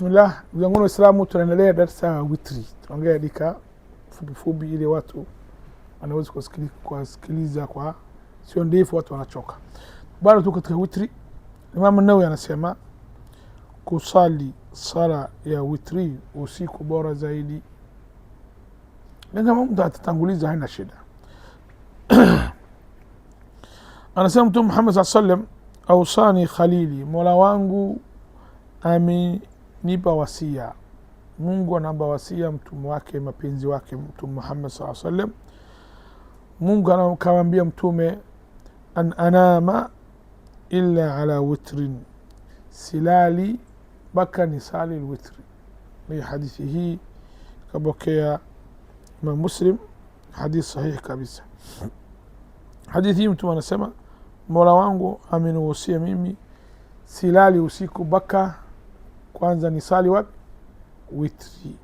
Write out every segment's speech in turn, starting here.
Bismillah, ndugu Waislamu, tunaendelea darasa witri. Tunaongea dakika fupi ili watu wanaweza kusikiliza kwa sio ndefu, watu wanachoka. Bado tuko katika witri. Imam an-Nawawi anasema kusali sala ya witri usiku bora zaidi. Kama mtu atatanguliza haina shida. Anasema Mtume Muhammad sallallahu alaihi wasallam, ausani khalili, Mola wangu amenipa wasia. Mungu anampa wasia mtume wake, mapenzi wake Mtume Muhammad sallallahu alaihi wasallam. Mungu akamwambia mtume, an anama illa ala witrin, silali baka nisali alwitri. Ni hadithi hii kabokea Imam Muslim, hadithi sahihi kabisa. Hadithi hii mtume anasema Mola wangu amenihusia mimi silali usiku baka kwanza nisali wapi? Witri.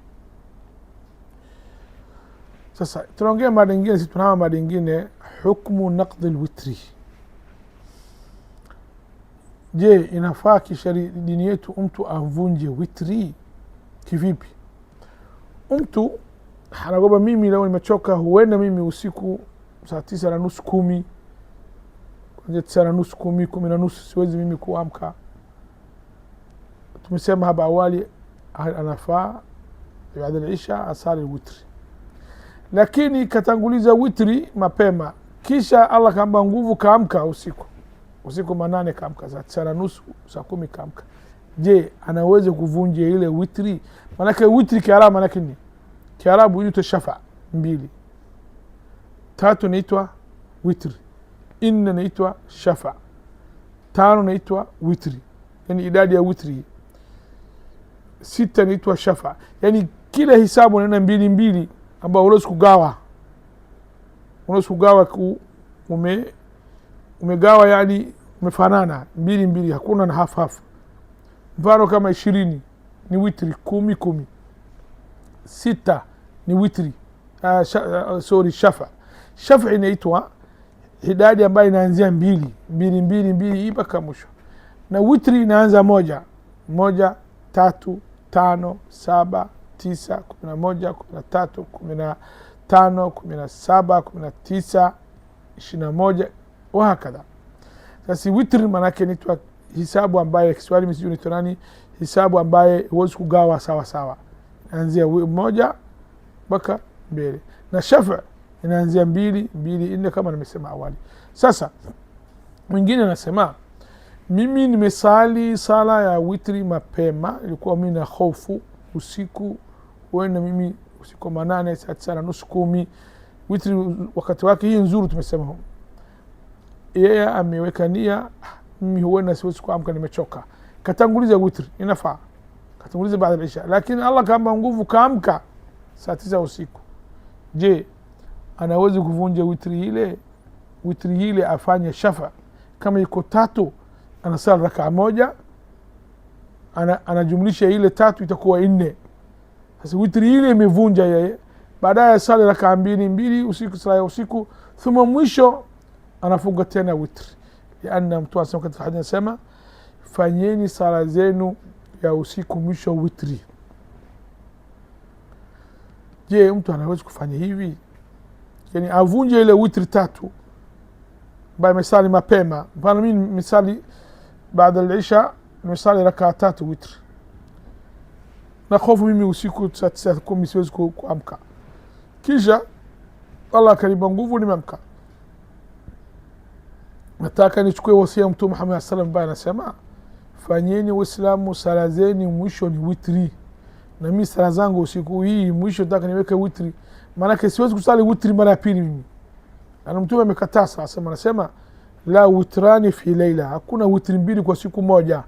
Sasa tunaongea mada nyingine, sisi tunao mada nyingine, hukumu naqd alwitri. Je, inafaa kisheria dini yetu mtu avunje witri kivipi? Mtu anagoba mimi leo nimechoka, huenda mimi usiku saa 9:30 10, kwanza 9:30 10 10:30 siwezi mimi kuamka. Tumesema hapa awali anafaa baada ya isha asali witri, lakini katanguliza witri mapema, kisha Allah kamba nguvu kaamka usiku manane kaamka saa 9:30 saa 10 kaamka. Je, anaweza kuvunja ile witri? Maana witri kiarabu maana nini? Kiarabu inaitwa shafa 2, 3 inaitwa witri, 4 inaitwa shafa, 5 inaitwa witri, yani idadi ya witri. 6 inaitwa shafa, yani kila hisabu nena 2 ambao unaweza kugawa umegawa, yani umefanana 2 hakuna na half. Mfano kama 20 ni witri, 10 6 ni witri, shafa. Shafa inaitwa idadi ambayo inaanzia 2 mpaka mwisho, na witri inaanza 1 3 5 7 9 11 13 15 17 19 21 wahakadha. Sasa witri maana yake ni hisabu ambayo Kiswahili msijui ni nani, hisabu ambayo huwezi kugawa sawa, inaanzia 1 mpaka mbele, na shafa inaanzia 2 4 kama nimesema awali. Sasa mwingine anasema mimi nimesali sala ya witri mapema, ilikuwa mimi na hofu usiku, wena mimi usiku manane saa 9:30 10. Witri wakati wake hii nzuri, tumesema yeye ameweka nia, mimi huenda siwezi kuamka, nimechoka, katanguliza witri, inafaa katanguliza baada ya isha. Lakini Allah kama nguvu kaamka saa 9 usiku, je, anaweza kuvunja witri ile? Witri ile afanye shafa, kama iko 3 anasali raka 1, anajumlisha ile 3 itakuwa 4. Sasa witri ile imevunja yeye, baadaye sali raka 2 usiku, sala ya usiku, thumma mwisho anafunga tena witri. Lianna mtu asema katika hadithi anasema fanyeni sala zenu ya usiku mwisho witri. Je, mtu anaweza kufanya hivi? Yani avunje ile witri 3 baada mesali mapema. Mfano mimi misali baada ya isha nimesali raka 3 witri, na hofu mimi usiku saa 9 10 siwezi kuamka, kisha Allah kanipa nguvu nimeamka. Nataka nichukue wasia Mtume Muhammad sallallahu alaihi wasallam, anasema fanyeni Waislamu sala zenu mwisho ni witri, na mimi sala zangu usiku hii mwisho nataka niweke witri, maana siwezi kusali witri mara ya pili mimi. Na Mtume amekataza, anasema la witrani fi layla, hakuna witri 2 kwa siku moja.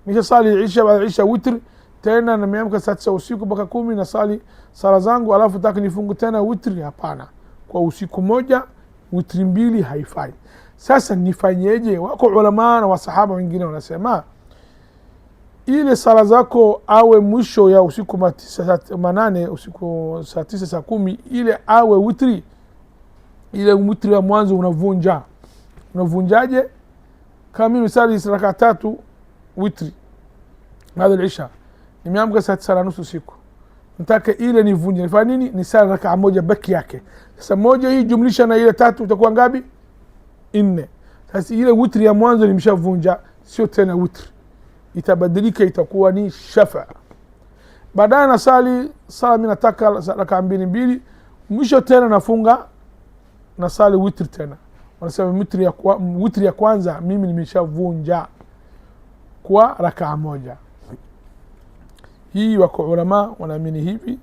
Nisha sali isha baada isha witri, tena na nimeamka saa 9 usiku mpaka 10 na sali sala zangu, alafu nataka nifunge tena witri. Hapana, kwa usiku moja witri 2 haifai. Sasa nifanyeje? Wako ulama na wasahaba wengine wanasema ile sala zako awe mwisho ya usiku manane, usiku saa 9 saa 10, ile awe witri. Ile witri ya mwanzo unavunjaje? Kama mimi misali raka 3 witri baada ya isha, nimeamka saa 9:30 usiku, nataka ile nivunje, nifanye nini? Ni sala rakaa moja baki yake. Sasa moja hii jumlisha na ile 3 itakuwa ngapi? 4. Sasa ile witri ya mwanzo nimeshavunja, sio tena witri, itabadilika itakuwa ni shafa. Baadaye nasali sala mimi nataka rakaa 2 mwisho tena nafunga nasali witri tena. Wanasema witri ya kwanza mimi nimeshavunja kwa rakaa moja. Hii wako ulama wanaamini hivi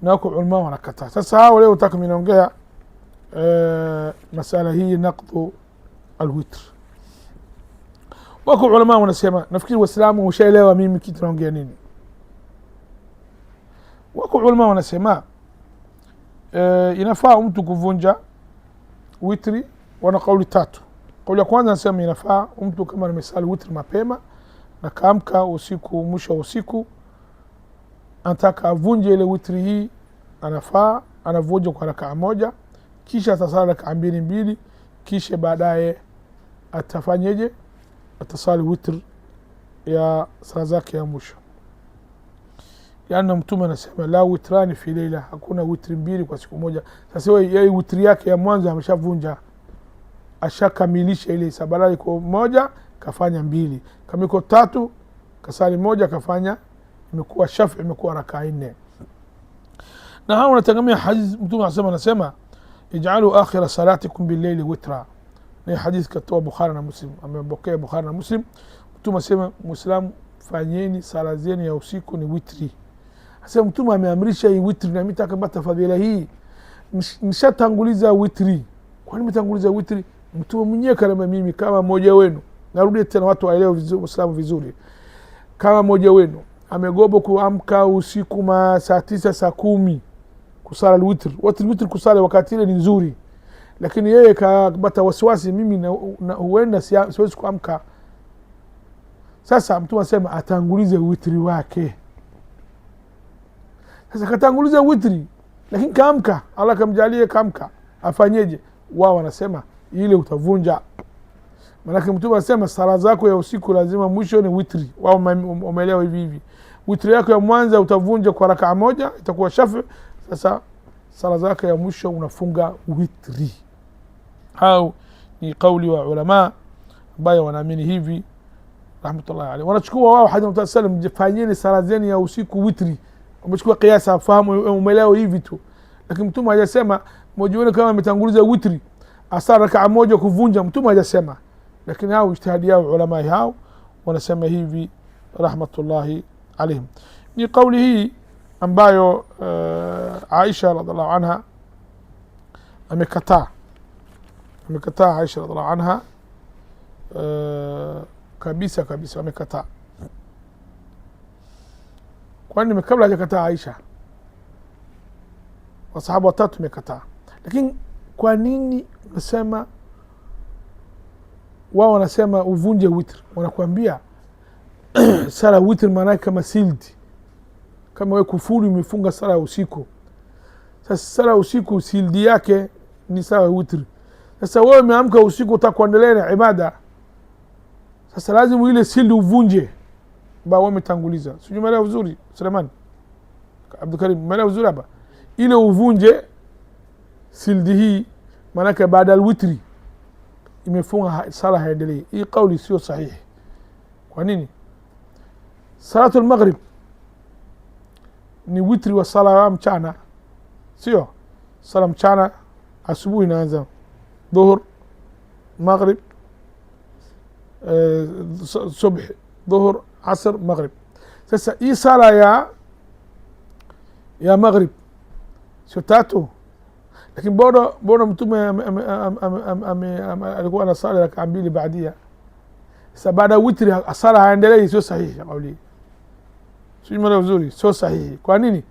na wako ulama wanakataa. Sasa hao leo nataka ninaongea masala hii naqdu alwitr. Wako ulama wanasema, nafikiri waislamu washaelewa mimi kitu naongea nini. Wako ulama wanasema inafaa mtu kuvunja witri, wana kauli 3. Kauli ya kwanza nasema inafaa mtu kama amesali witri mapema na kaamka usiku, mwisho usiku anataka avunje ile witri hii, anafaa anavunja kwa rakaa moja, kisha atasali rakaa 2 kisha baadaye atafanyeje? Atasali witri ya sala zake ya mwisho. Yaani mtume anasema la witrani fi leila, hakuna witri 2 kwa siku moja. Sasa yeye witri yake ya mwanzo ameshavunja, ashakamilisha ile sabara iko moja kafanya 2, kama iko 3 kasali moja kafanya, imekuwa shafi, imekuwa rakaa 4. Na hao wanategemea hadithi mtume anasema ij'alu akhira salatikum bil-layli witra. Ni hadithi katoa Bukhari na Muslim, amepokea Bukhari na Muslim. Mtume anasema Muislamu, fanyeni sala zenu ya usiku ni witri. Sasa mtume ameamrisha hii witri, na mimi nitakapata fadhila hii nishatanguliza witri. Kwa nini nimetanguliza witri? Mtume mwenyewe kama mimi kama mmoja wenu, narudi tena watu waelewe Uislamu vizuri, kama mmoja wenu amegobo kuamka usiku saa 9 saa 10 kusala witri. Witri kusala wakati ile ni nzuri, lakini yeye kapata wasiwasi, mimi huenda siwezi kuamka. Sasa mtume anasema atangulize witri wake. Sasa katanguliza witri, lakini kaamka, Allah kamjalie kaamka, afanyeje? Wao wanasema ile utavunja. Maana mtume anasema sala zako ya usiku lazima mwisho ni witri. Wao wameelewa hivi. Witri yako ya mwanzo utavunja kwa rakaa moja, itakuwa shafi. Sasa sala zako ya mwisho unafunga witri. Hao ni kauli wa ulama ambao wanaamini hivi rahmatullahi alayhi. Wanachukua wao hadithi Mtume sallam, fanyeni sala zenu ya usiku witri. Wamechukua kiasi, fahamu umeelewa hivi tu. Lakini mtume hajasema mmoja wenu kama ametanguliza witri asala rakaa moja kuvunja, mtume hajasema. Lakini hao ijtihadi yao ulama hao wanasema hivi rahmatullahi alayhim. Ni kauli hii ambayo Aisha radhiallahu anha amekataa Aisha radhiallahu anha kabisa amekataa. Kwani kabla hajakataa Aisha wasahaba watatu wamekataa. Lakini kwa nini nasema wao wanasema uvunje witri? Wanakuambia sala witri maana kama sildi, kama wewe kufuru umefunga sala usiku. Sasa sala usiku sildi yake ni sala witri. Sasa wewe umeamka usiku utakuendelea na ibada, sasa lazima ile sildi uvunje ba wametanguliza. Sijui umeelewa vizuri Suleiman Abdul Karim, umeelewa vizuri hapa? Ile uvunje sildi hii maana baada al-witri imefunga sala haendelee. Hii kauli sio sahihi. Kwa nini? Salatul maghrib ni witri wa sala ya mchana, sio? Sala mchana asubuhi inaanza dhuhur, maghrib, subh, dhuhur, asr, maghrib. Sasa hii sala ya maghrib sio 3, lakini bora mtume alikuwa na sala rakaa 2 baadia. Sasa baada witri sala haendelee, sio sahihi kauli. Sio mara vizuri, sio sahihi. Kwa nini?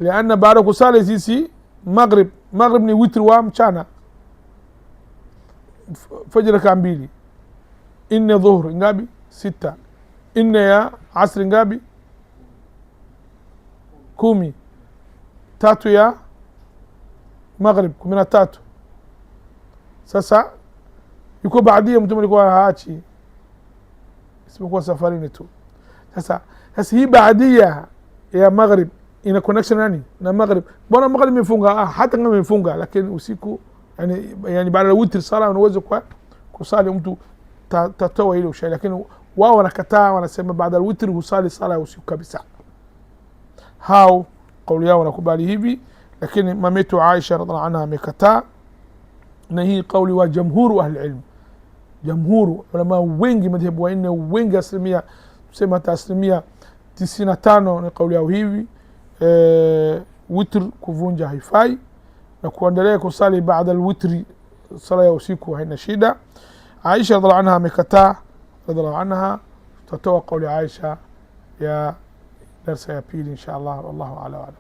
Lianna baada kusali sisi maghrib ni witri wa mchana, fajr rakaa 2, 4 dhuhur ngapi? 6, 4 ya asr ngapi? 10, 3 ya maghrib 13. Sasa yuko baadia mtume alikuwa haachi isipokuwa safarini tu. Sasa Sasa hii baadia ya maghrib ina connection nani na maghrib? Mbona maghrib imefunga? Hata kama imefunga lakini usiku, yani baada ya witr sala unaweza kwa kusali mtu tatoa ile ushai, lakini wao wanakataa, wanasema baada ya witr husali sala usiku kabisa. Hao kauli yao wanakubali hivi, lakini mametu Aisha radhiallahu anha amekataa, na hii kauli wa jamhuru ahli ilm, jamhuru ulama wengi madhehebu wanne wengi, asilimia tuseme hata asilimia 95 ni kauli yao hivi. Witr kuvunja haifai, na kuendelea kusali baada alwitri sala ya usiku haina shida. Aisha radhiallahu anha amekataa radhiallahu anha. Tutatoa kauli Aisha ya darsa ya pili insha Allah. Wallahu a'lam.